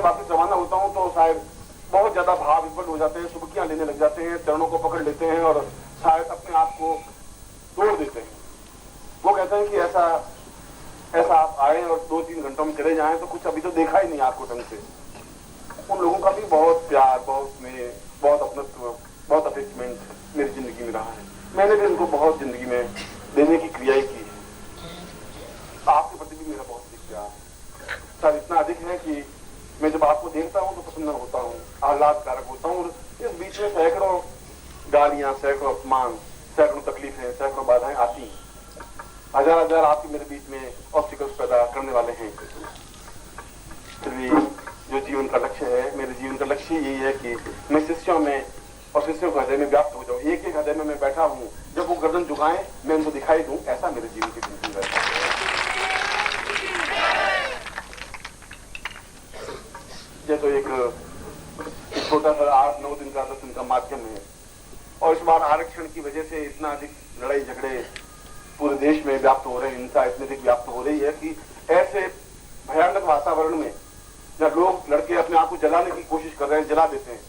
वापस रवाना होता हूँ तो शायद बहुत ज्यादा भाव विफल हो जाते हैं, सुबकियां लेने लग जाते हैं, चरणों को पकड़ लेते हैं और शायद अपने आप को तोड़ देते हैं। वो कहते हैं कि ऐसा आप आए और 2-3 घंटों में चले जाएं तो कुछ अभी तो देखा ही नहीं आपको ढंग से। उन लोगों का भी बहुत प्यार, बहुत स्नेह, बहुत अपनत्व, बहुत अटैचमेंट मेरी जिंदगी में रहा है। मैंने भी उनको बहुत जिंदगी में देने की क्रिया ही की है। आपके प्रति भी मेरा बहुत अधिक प्यार, शायद इतना अधिक है कि मैं जब आपको देखता हूं तो प्रसन्न होता हूं, आह्लादकारक होता हूं। और इस बीच में सैकड़ों गालियां, सैकड़ों अपमान, सैकड़ों तकलीफें, सैकड़ों बाधाएं आती हैं। हजार आपके मेरे बीच में ऑब्स्टिकल्स पैदा करने वाले हैं। फिर भी जो जीवन का लक्ष्य है, मेरे जीवन का लक्ष्य यही है कि मैं शिष्यों में और शिष्यों के हृदय में व्याप्त हो जाऊं। एक एक हृदय में मैं बैठा हूं, जब वो गर्दन झुकाएं मैं उनको दिखाई दूं। ऐसा मेरे जीवन की थिंकिंग है। ये तो एक छोटा सा 8-9 दिन का 10 दिन का माध्यम है। और इस बार आरक्षण की वजह से इतना अधिक लड़ाई झगड़े पूरे देश में व्याप्त हो रहे हैं, हिंसा इतनी अधिक व्याप्त हो रही है कि ऐसे भयानक वातावरण में जब लोग लड़के अपने आप को जलाने की कोशिश कर रहे हैं, जला देते हैं,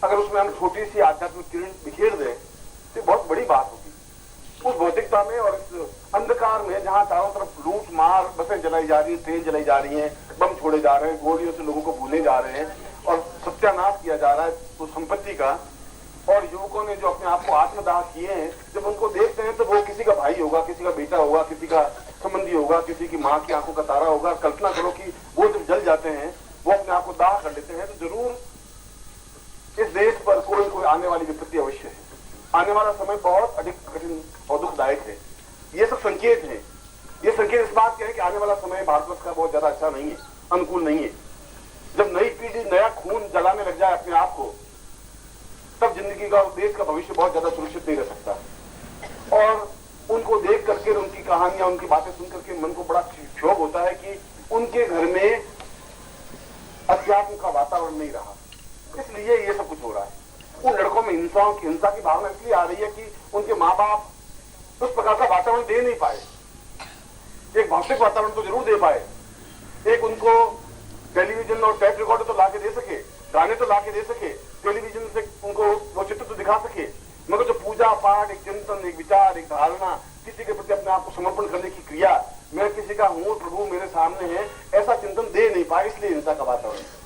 अगर उसमें हम छोटी सी आध्यात्मिक किरण बिखेर दें तो बहुत बड़ी बात होगी। उस भौतिकता में और इस अंधकार में जहां चारों तरफ लूट मार, बसें जलाई जा रही है, ट्रेन जलाई जा रही है, बम छोड़े जा रहे हैं, गोलियों से लोगों को भूले जा रहे हैं और सत्यानाश किया जा रहा है उस संपत्ति का, और युवकों ने जो अपने आप को आत्मदाह किए हैं, जब उनको देखते हैं तो वो किसी का भाई होगा, किसी का बेटा होगा, किसी का संबंधी होगा, किसी की माँ की आंखों का तारा होगा। कल्पना करो कि वो जब जल जाते हैं, वो अपने आप को दाह कर लेते हैं, तो जरूर इस देश पर कोई कोई आने वाली विपत्ति अवश्य है। आने वाला समय बहुत अधिक कठिन और दुखदायक है। ये सब संकेत है। ये संकेत इस बात के है कि आने वाला समय भारतवर्ष का बहुत ज्यादा अच्छा नहीं है, अनुकूल नहीं है। जब नई पीढ़ी नया खून जलाने लग जाए अपने आप को, तब जिंदगी का और देश का भविष्य बहुत ज्यादा सुरक्षित नहीं रह सकता। और उनको देख करके, उनकी कहानियां, उनकी बातें सुन करके मन को बड़ा क्षोभ होता है कि उनके घर में अध्यात्म का वातावरण नहीं रहा, इसलिए ये सब कुछ हो रहा है। उन लड़कों में हिंसा की भावना इसलिए आ रही है कि उनके माँ बाप उस प्रकार का वातावरण दे नहीं पाए। एक भौतिक वातावरण तो जरूर दे पाए, एक उनको टेलीविजन और टेप रिकॉर्डर तो लाके दे सके, गाने तो लाके दे सके, टेलीविजन से उनको वो चित्र तो दिखा सके, मगर जो पूजा पाठ, एक चिंतन, एक विचार, एक धारणा, किसी के प्रति अपने आप को समर्पण करने की क्रिया, मैं किसी का हूं, प्रभु मेरे सामने है, ऐसा चिंतन दे नहीं पाए, इसलिए हिंसा का वातावरण।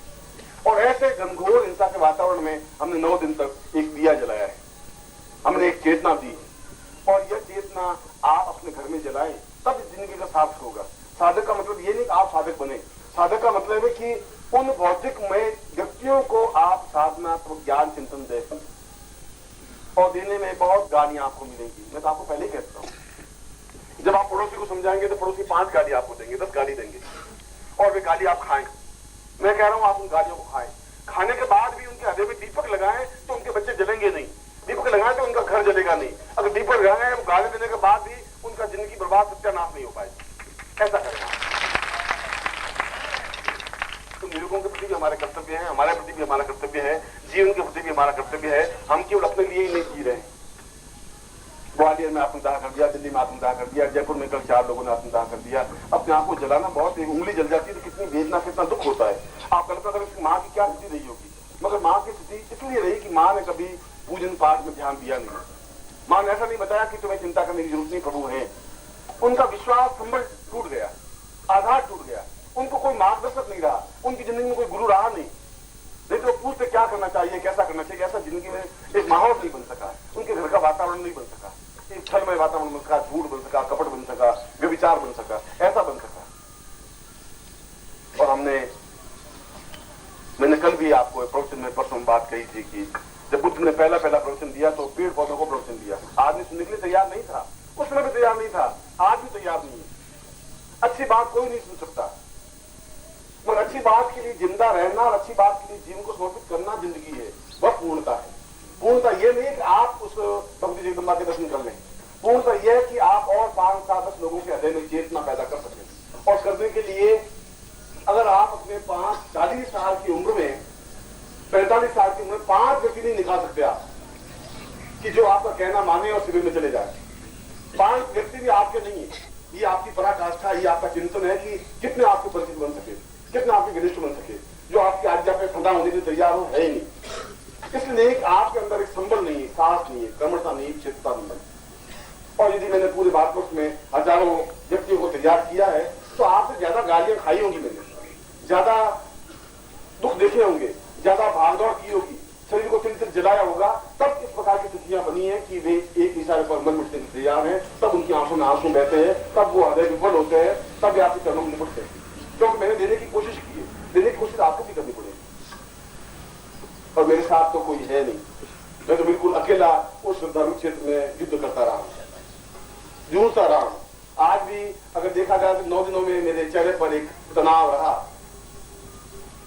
और ऐसे घनघोर हिंसा के वातावरण में हमने 9 दिन तक एक दिया जलाया है, हमने एक चेतना दी है। और यह चेतना आप अपने घर में जलाएं, तब जिंदगी का सार्थक होगा। साधक का मतलब ये नहीं कि आप साधक बने, साधक का मतलब है कि उन भौतिकमय व्यक्तियों को आप साधनात्मक ज्ञान चिंतन दें, और देने में बहुत गालियां आपको मिलेंगी। मैं तो आपको पहले ही कहता हूं, जब आप पड़ोसी को समझाएंगे तो पड़ोसी 5 गाली आपको देंगे, 10 गाली देंगे, और वे गाली आप खाएं। मैं कह रहा हूं आप उन गालियों को खाएं, खाने के बाद भी उनके हृदय में दीपक लगाएं तो उनके बच्चे जलेंगे नहीं, दीपक लगाएं तो उनका घर जलेगा नहीं। अगर दीपक लगाएं, गाली देने के बाद भी उनका जिंदगी बर्बाद, सत्यानाश नहीं हो पाएगी। ऐसा करना तो निरूपकों के प्रति भी हमारे कर्तव्य है, हमारे प्रति भी हमारा कर्तव्य है, जीवन के प्रति भी हमारा कर्तव्य है। हम केवल अपने लिए ही नहीं जी रहे हैं। ग्वालियर में आत्मदाह कर दिया, दिल्ली में आत्मदाह कर दिया, जयपुर में कल 4 लोगों ने आत्मदाह कर दिया। अपने आप को जलाना बहुत, उंगली जल जाती है तो कितनी वेदना, कितना दुख होता है। आप कल्पना करें उसकी माँ की क्या स्थिति रही होगी, मगर माँ की स्थिति इसलिए रही कि माँ ने कभी पूजन पाठ में ध्यान दिया नहीं। माँ ने ऐसा नहीं बताया कि तुम्हें चिंता करने की जरूरत नहीं, प्रभु है। उनका विश्वास संबल टूट गया, आधार टूट गया, उनको कोई मार्गदर्शक नहीं रहा, उनकी जिंदगी में कोई गुरु रहा नहीं तो पूछते क्या करना चाहिए, कैसा करना चाहिए। ऐसा जिंदगी में एक माहौल नहीं बन सका, उनके घर का वातावरण नहीं बन सका, एक छलमय वातावरण बन सका, झूठ बन सका, कपट बन सका, व्यभिचार बन सका, ऐसा बन सका। और मैंने कल भी आपको प्रवचन में परसों बात कही थी कि जब बुद्ध ने पहला प्रवचन दिया तो पेड़ पौधों को प्रवचन दिया। आदमी सुनने के लिए तैयार नहीं था, उस समय भी तैयार नहीं था, आज भी तैयार नहीं है। अच्छी बात कोई नहीं सुन सकता, मगर अच्छी बात के लिए जिंदा रहना और अच्छी बात के लिए जीवन को समर्पित करना जिंदगी है, वह पूर्णता है। पूर्णता यह नहीं है कि आप उस भक्ति जगदम्बा के दर्शन कर लें, पूर्णता यह है कि आप और 5-7-10 लोगों के हृदय में चेतना पैदा कर सकें। और करने के लिए अगर आप अपने 40 साल की उम्र में, 45 साल की उम्र में 5 व्यक्ति नहीं निकाल सकते आप कि जो आपका कहना माने और शिविर में चले जाए। 5 व्यक्ति भी आपके नहीं है। ये आपकी पराकाष्ठा, ये आपका चिंतन है कि कितने आपके परिचित बन सके, कितने आपके घनिष्ठ बन सके। जो आपकी आज्ञा पे फंदा होने के लिए तैयार हो, है ही नहीं। इसलिए एक आपके अंदर एक संबल नहीं है, साहस नहीं है, क्रमणता नहीं है, चेतता नहीं है। और यदि मैंने पूरे भारतवर्ष में हजारों व्यक्तियों को तैयार किया है तो आपसे ज्यादा गालियां खाई होंगी, मैंने ज्यादा दुख देखे होंगे, ज्यादा भागदौड़ की होगी, शरीर को तिल जलाया होगा, तब इस प्रकार की स्थितियां बनी है कि वे एक इशारे पर मर मिटने के तैयार हैं, तब उनकी आंखों में आंसू बहते हैं, तब वो हृदय विफल होते हैं, तब वे आपके चरणों में निपटते हैं। क्योंकि मैंने देने की कोशिश की है, देने की कोशिश आपको भी करनी पड़ेगी। और मेरे साथ तो कोई है नहीं, मैं तो बिल्कुल अकेला उस धर्म क्षेत्र में युद्ध करता रहा हूं, जूझता रहा हूं। आज भी अगर देखा जाए तो 9 दिनों में मेरे चेहरे पर एक तनाव रहा,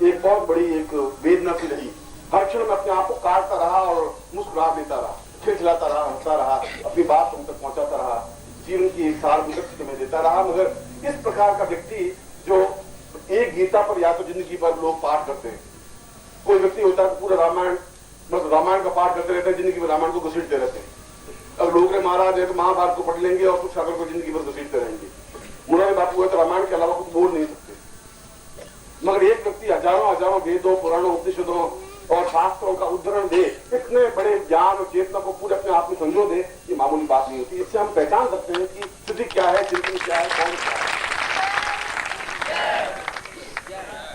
एक बहुत बड़ी एक वेदना सी रही। हर क्षण में अपने आप को काटता रहा और मुस्कुरा देता रहा, खिलखिलाता रहा, हंसता रहा, अपनी बात तुम तक पहुंचाता रहा, जीवन की एक सार्वभौमिक में देता रहा। मगर इस प्रकार का व्यक्ति जो एक गीता पर या तो जिंदगी भर लोग पाठ करते हैं, कोई व्यक्ति होता है पूरा रामायण बस रामायण का पाठ करते रहते हैं, जिंदगी भर रामायण को घसीटते रहते हैं। अब लोग महाराज है तो महाभारत को पढ़ लेंगे और कुछ सागर को जिंदगी भर घसीटते रहेंगे। मुरारी बापू है तो रामायण के अलावा कुछ बोल नहीं सकते। मगर एक व्यक्ति हजारों वेदों, पुराणों, उपनिषदों और शास्त्रों का उद्धरण दे, इतने बड़े ज्ञान और चेतना को पूरे अपने आप में संजो दे, ये मामूली बात नहीं होती। इससे हम पहचान सकते हैं कि स्थिति क्या है, चिंतन क्या है, कौन क्या है।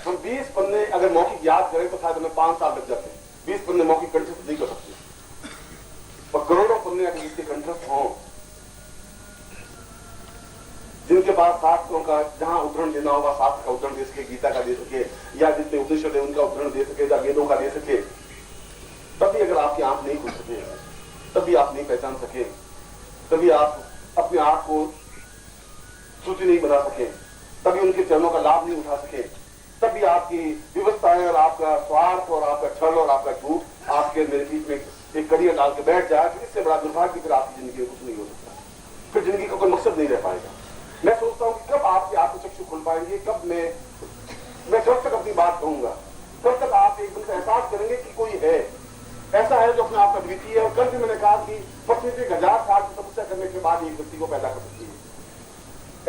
हम 20 पन्ने अगर मौखिक याद करें तो शायद हमें 5 साल लग जाते हैं। 20 पन्ने मौखिक कंठस्थ नहीं कर सकते, और करोड़ों पन्ने अगर जिसके कंठस्थ हों, जिनके पास शास्त्रों का जहां उदाहरण देना होगा शास्त्र का उदाहरण दे सके, गीता का दे सके, या जितने उपनिषद है उनका उदाहरण दे सके, या वेदों का दे सके, तभी अगर आपकी आंख नहीं खुल सके, तभी आप नहीं पहचान सके, तभी आप अपने आप को श्रुति नहीं बना सके, तभी उनके चरणों का लाभ नहीं उठा सके, तभी आपकी व्यवस्थाएं और आपका स्वार्थ और आपका छल और आपका झूठ आपके मेरे बीच में एक कड़ियां डाल के बैठ जाए, तो इससे बड़ा दुर्भाग्य फिर आपकी जिंदगी में कुछ नहीं हो सकता। फिर जिंदगी का कोई मकसद नहीं रह पाएगा। मैं सोचता हूं कि कब आपके आत्मचक्षु खुल पाएंगे, कब मैं कब तक अपनी बात कहूंगा, कब तक आप एक दिन से एहसास करेंगे कि कोई है ऐसा है जो अपने आप का द्वितीय है। और कल भी मैंने कहा कि पत्नी से 1000 साल की तपस्या करने के बाद एक व्यक्ति को पैदा कर सकती है।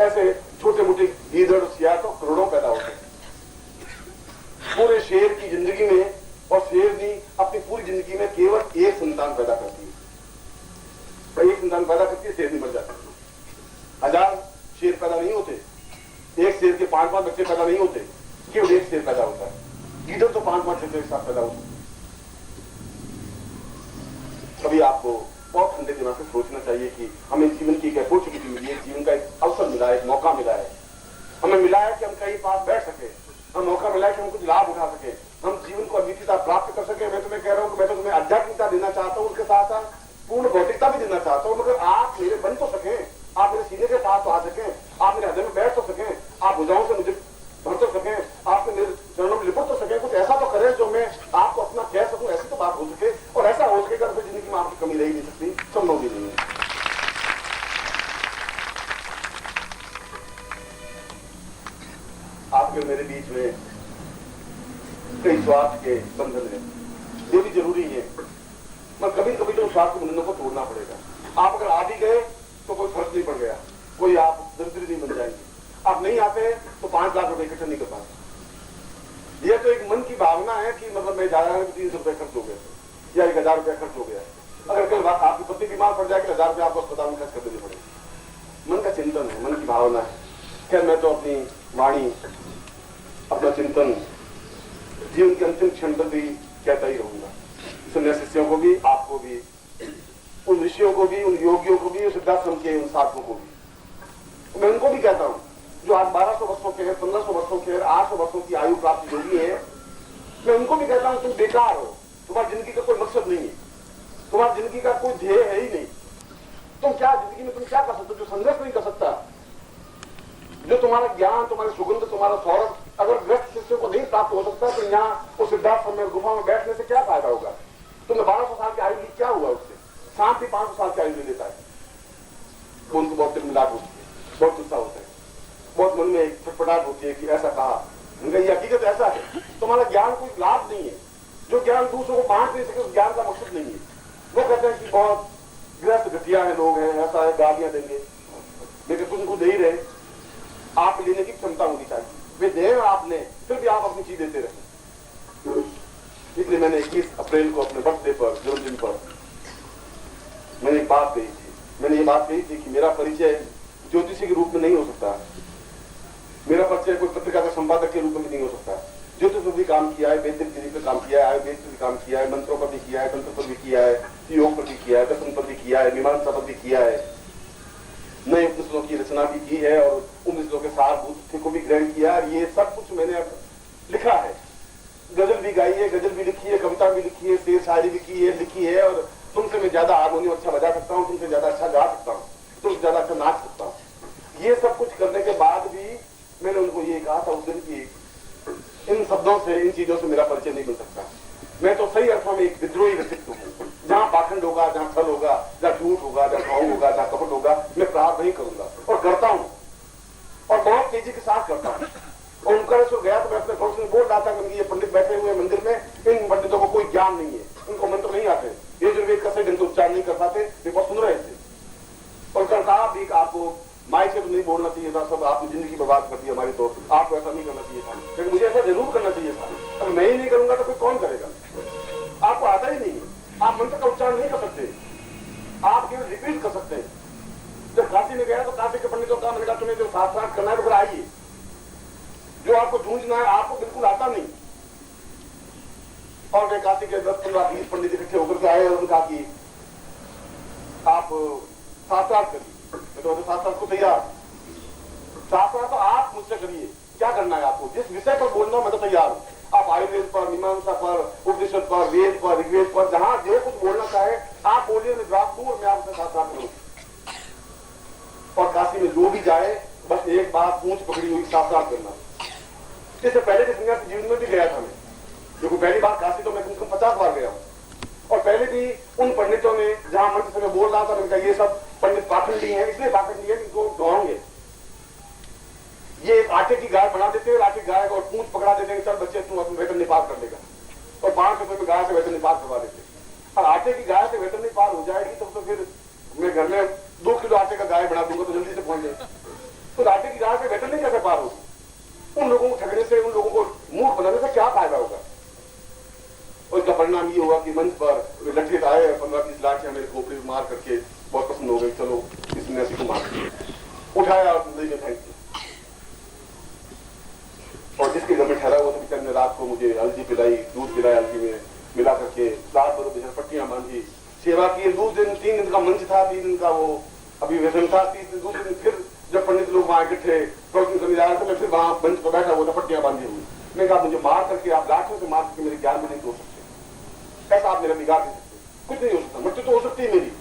ऐसे छोटे मोटे गीदड़ सियार तो करोड़ों पैदा होते हैं पूरे शेर की जिंदगी में, और शेरनी अपनी पूरी जिंदगी में केवल एक संतान पैदा करती है। एक संतान पैदा करती है, शेरनी मर जाती है। 1000 शेर पैदा नहीं होते, एक शेर के 5-5 बच्चे पैदा नहीं होते, केवल एक शेर पैदा होता है। गीदड़ तो 5-5 बच्चे एक साथ पैदा होते हैं। कभी आपको बहुत ठंडे दिमाग से सोचना चाहिए कि हमें जीवन की एक अपॉर्चुनिटी मिली है, जीवन का एक अवसर मिला है, एक मौका मिला है, हमें मिला है कि हम कहीं पास बैठ सके, हम मौका मिला है कि हम कुछ लाभ उठा सके, हम जीवन को अद्वितीयता प्राप्त कर सके। मैं तुम्हें कह रहा हूं कि मैं तो तुम्हें आध्यात्मिकता देना चाहता हूं, उसके साथ साथ पूर्ण भौतिकता भी देना चाहता हूं, मगर आप मेरे बन तो सके, आप मेरे सीने के पास तो आ सके, आप मेरे हृदय में बैठ तो सके, आप भुजाओं से मुझे भर तो सके, आप मेरे चरणों में लिपट तो सके, कुछ ऐसा तो करें जो मैं आपको अपना कह सकूं, ऐसी तो बात हो सके। और ऐसा हो सकेगा तो जिंदगी में आपकी कमी रह ही नहीं सकती, संभव भी नहीं है। आपके मेरे बीच में कई स्वार्थ के बंधन है, ये भी जरूरी है, मगर कभी कभी तो स्वार्थ के बंधनों को तोड़ना पड़ेगा। आप अगर आ भी गए तो कोई फर्क नहीं पड़ गया, कोई आप दरिद्र नहीं बन जाएंगे। आप नहीं आते तो 5 लाख रुपए इकट्ठा नहीं कर पाते। ये तो एक मन की भावना है कि मतलब मैं जा रहा हूं 300 रुपए खर्च हो गया या 1000 रुपया खर्च हो गया। अगर कल बात आपकी पत्नी बीमार पड़ जाए कि 1000 रुपया आपको अस्पताल में खर्च कर देनी पड़ेगी। मन का चिंतन है, मन की भावना है। खैर मैं तो अपनी वाणी, अपना चिंतन जीवन के अंतिम क्षण तक भी कहता ही रहूंगा, सुनने शिष्यों को भी, आपको भी, उन ऋषियों को भी, उन योगियों को भी, सिद्धाश्रम के उन साधकों को भी। मैं उनको भी कहता हूं जो आज 1200 वर्षों के हैं, 1500 वर्षों के हैं, 800 वर्षों की आयु प्राप्त योगी है। मैं उनको भी कहता हूं तुम बेकार हो, तुम्हारी जिंदगी का कोई मकसद नहीं है, तुम्हारी जिंदगी का कोई ध्येय है ही नहीं। तुम क्या जिंदगी में तुम क्या कर सकते हो जो संघर्ष नहीं कर सकता, जो तुम्हारा ज्ञान, तुम्हारी सुगंध, तुम्हारा सौरभ अगर ग्रस्त शिष्य को नहीं प्राप्त हो सकता तो यहाँ उस सिद्धाश्रम में गुफा में बैठने से क्या फायदा होगा। तुम्हें 1200 साल की आयु की क्या हुआ उससे, शांति 500 साल की आयु ले लेता है। उनको बहुत मिलाप होती है, बहुत गुस्सा होता है, बहुत मन में एक छटपटाहट होती है कि ऐसा कहा। ये हकीकत ऐसा है, तुम्हारा ज्ञान कोई लाभ नहीं है, जो ज्ञान दूसरों को बांट नहीं सके उस ज्ञान का मकसद नहीं है। वो कहते हैं कि बहुत गृहस्थ घटिया है, लोग हैं, ऐसा है, गालियां देंगे, लेकिन तुमको दे ही रहे। आप लेने की क्षमता होनी चाहिए, वे दें आपने, फिर भी आप अपनी चीज देते रहे। इसलिए मैंने 21 अप्रैल को अपने बर्थडे पर, जन्मदिन पर मैंने एक बात कही थी। मैंने ये बात कही थी कि मेरा परिचय ज्योतिषी के रूप में नहीं हो सकता, मेरा परिचय कोई पत्रिका का संपादक के रूप में नहीं हो सकता। ज्योतिष पर भी काम किया है, वैदिक विधि पर काम किया है, आयुर्वेद पर भी काम किया है, मंत्रों पर भी किया है, तंत्र पर भी किया है, योग पर भी किया है, दर्शन पर भी किया है, मीमांसा पर भी किया है, नए उपनिषदों की रचना भी की है और उपनिषदों के सारभूत को भी ग्रहण किया है। ये सब कुछ मैंने अब लिखा है, गजल भी गाई है, गजल भी लिखी है, कविता भी लिखी है, शेर शायरी भी की है, लिखी है। और तुमसे मैं ज्यादा हारमोनियम अच्छा बजा सकता हूँ, तुमसे ज्यादा अच्छा गा सकता हूँ, तुमसे ज्यादा अच्छा नाच सकता हूँ। ये सब कुछ करने के बाद भी मैंने उनको ये कहा था उस दिन की इन शब्दों से, इन चीजों से मेरा परिचय नहीं मिल सकता। मैं तो सही अर्थों में एक विद्रोही व्यक्तित्व हूँ। जहाँ पाखंड होगा, जहाँ छल होगा, जहाँ झूठ होगा, जहाँ भाव होगा, जहाँ कपट होगा, मैं प्रहार नहीं करूंगा और करता हूँ और बहुत तेजी के साथ करता हूँ। और ओंकारेश्वर गया तो मैं अपने पड़ोस में बोल रहा था कि ये पंडित बैठे हुए मंदिर में, इन पंडितों को कोई ज्ञान नहीं है, इनको मंत्र नहीं आते, ये जो वेद का सही ढंग से उच्चारण नहीं कर पाते, वे बहुत सुन रहे थे। और कहा भी आपको माइक से तो नहीं बोलना चाहिए था, सब आपने जिंदगी बर्बाद कर दी हमारी, तो आपको ऐसा नहीं करना चाहिए था, लेकिन मुझे ऐसा जरूर करना चाहिए था। अगर मैं ही नहीं करूंगा तो कोई कौन करेगा? आपको आता ही नहीं है, आप मंत्र का उच्चारण नहीं कर सकते, आप केवल रिपीट कर सकते हैं। जब काशी में गया तो काशी के पंडितों का मैंने कहा तुम्हें जो शास्त्रार्थ करना है तो फिर आइए, जो आपको जूझना है आपको बिल्कुल आता नहीं। और वे काशी के 10, 15, 20 पंडित इकट्ठे होकर के आए और उनका कि आप शास्त्रार्थ करिए। तो शास्त्रार्थ को तैयार, शास्त्रार्थ तो आप मुझसे करिए, क्या करना है आपको, जिस विषय पर बोलना मैं तो तैयार हूँ। आप आयुर्वेद पर, मीमांसा पर, उपनिषद पर, वेद पर, ऋग्वेद पर, जहां जो कुछ बोलना चाहे आप बोलिए, मैं जवाब दूं और मैं आपसे शास्त्रार्थ करूँ। और काशी में जो भी जाए बस एक बात पूंछ पकड़ी हुई, शास्त्रार्थ करना। इससे पहले के सन्यासी जीवन में भी गया था मैं, क्योंकि पहली बार काशी तो मैं कम से कम 50 बार गया हूँ। और पहले भी उन पंडितों ने जहां मंच से मैं बोल रहा था, मैंने कहा ये सब पंडित पाखंडी हैं, इसलिए पाखंडी है इनको ढोंगे। ये एक आटे की गाय बना देते हैं, आटे की गाय को पूंछ पकड़ा देते हैं, चल बच्चे तू अपने वेतन निपात कर लेगा, और 5 रुपए में गाय से वेतन निपात करवा देते हैं। और आटे की गाय से वेतन निपात हो जाएगी तब तो फिर मैं घर में 2 किलो आटे का गाय बना दूंगा तो जल्दी से पहुंच जाएगा। तो आटे की गाय से वेतन नहीं कैसे पार होगी? उन लोगों को ठगने से, उन लोगों को मूर्ख बनाने से क्या फायदा होगा? और इसका परिणाम ये होगा कि मंच पर लठित आए, 15-20 लाख मेरे खोपड़ी मार करके बहुत पसंद हो गई, चलो इस सन्यासी को मार उठाया और नदी में फेंक दिया। और जिसके घर में ठहरा हुआ था बेचारे ने रात को मुझे हल्दी पिलाई, दूध पिलाया, हल्दी में मिला करके, रात भर बेचारे पट्टियां बांधी, सेवा की। 3 दिन का मंच था, 3 दिन का वो अभिवेदन था, 3 दिन दूसरे दिन फिर जब पंडित लोग वहां इकट्ठे प्रवचन करने जा रहे थे, मैं फिर वहां मंच पर बैठा हुआ था, पट्टियां बांधी हुई। मैं कहा मुझे मार करके, आप लाठों से मार करके मेरे ज्ञान में नहीं तोड़ सकते, ऐसा आप मेरा बिगाड़ नहीं सकते, कुछ नहीं हो सकता, मृत्यु तो हो सकती है मेरी,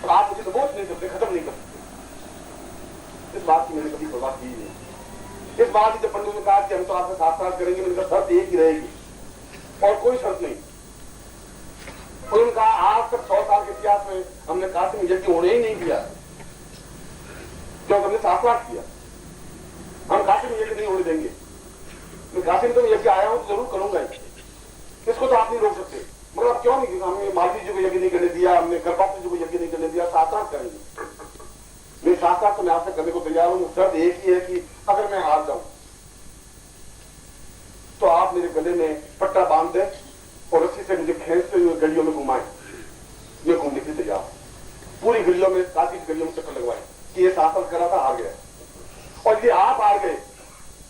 और आप मुझे दबोच नहीं सकते, खत्म नहीं कर सकते। इस बात की मैंने कभी परवाह की नहीं। इस बात की जब पंडित ने कहा कि हम तो आपसे शास्त्रार्थ करेंगे, मैंने कहा शर्त एक ही रहेगी और कोई शर्त नहीं। उन्होंने कहा आज तक 100 साल के इतिहास में हमने काशी में यज्ञ होने ही नहीं दिया, क्योंकि हमने शास्त्रार्थ किया। हम काशी में यज्ञ नहीं होने देंगे। मैं काशी में तो यज्ञ आया हूं तो जरूर करूंगा, इसको तो आप नहीं रोक सकते। मगर आप क्यों नहीं? हमने मालवी जी को यज्ञ नहीं करने दिया, हमने गर्भपात जी को यज्ञ नहीं करने दिया, शास्त्रार्थ करेंगे। मैं शास्त्रार्थ तो मैं आपसे करने को तैयार हूं। शर्त एक ही है कि अगर मैं हार जाऊं तो आप मेरे गले में पट्टा बांध दें और रस्सी से मुझे खींचते हुए गलियों में घुमाएं। मैं घूमने के लिए तैयार हूं, पूरी गलियों में, काशी की गलियों में चक्कर लगवाएं कि ये शास्त्रार्थ करा था, हार गया। और ये आप हार गए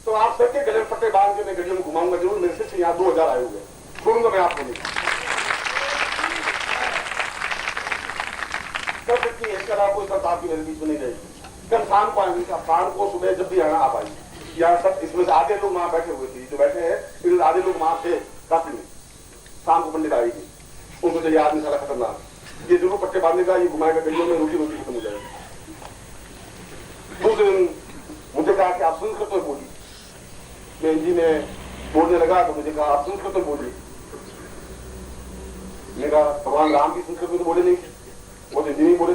तो आप सबके गले में पट्टे बांध के मैं गलियों में घुमाऊंगा जरूर। मेरे शिष्य यहाँ 2000 आए हुए, छोड़ूंगा मैं आपको नहीं। सब सच्ची है, आपको शर्त आपकी मेरे बीच में नहीं रहेगी। कल शाम को आएंगे, शाम को सुबह जब भी आना आप आइए। यहाँ सब इसमें से आधे लोग वहां बैठे हुए थे, जो बैठे हैं इनमें आधे लोग वहां थे काशी में। शाम को पंडित आएगी, उनको तो याद नहीं सारा खतरनाक, ये जरूर पट्टे बांधेगा, ये घुमाएगा गलियों में, रोटी रोटी खत्म हो जाएगी। दूसरे दिन मुझे कहा कि आप संस्कृत में बोली। मैं हिंदी में बोलने लगा तो मुझे कहा आप संस्कृत में बोलिए। मैंने कहा भगवान राम भी संस्कृत में तो बोले नहीं, वो हिंदी नहीं बोले,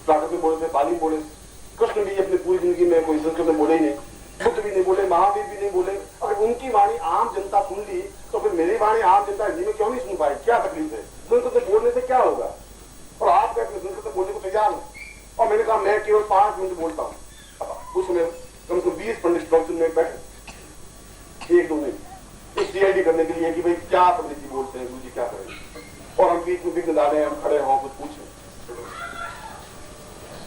प्राकृत में बोले थे, पाली में बोले। कृष्ण भी अपनी पूरी जिंदगी में कोई संस्कृत में बोले ही नहीं, बुद्ध भी नहीं बोले, महावीर भी नहीं बोले। अगर उनकी वाणी आम जनता सुन ली तो फिर मेरी वाणी आम जनता हिंदी में क्यों नहीं सुन पाई? क्या तकलीफ है? संस्कृत में बोलने से क्या होगा? और आप कहते हैं संस्कृत में बोलने को तैयार हूं। और मैंने कहा मैं केवल 5 मिनट बोलता हूँ। उसमें कम से कम 20 पंडित प्रवचन में बैठे, 1-2 नहीं, सीआईडी करने के लिए कि भाई क्या पंडित जी बोल बीच में विघ्न डाले, हम खड़े हों, कुछ पूछें।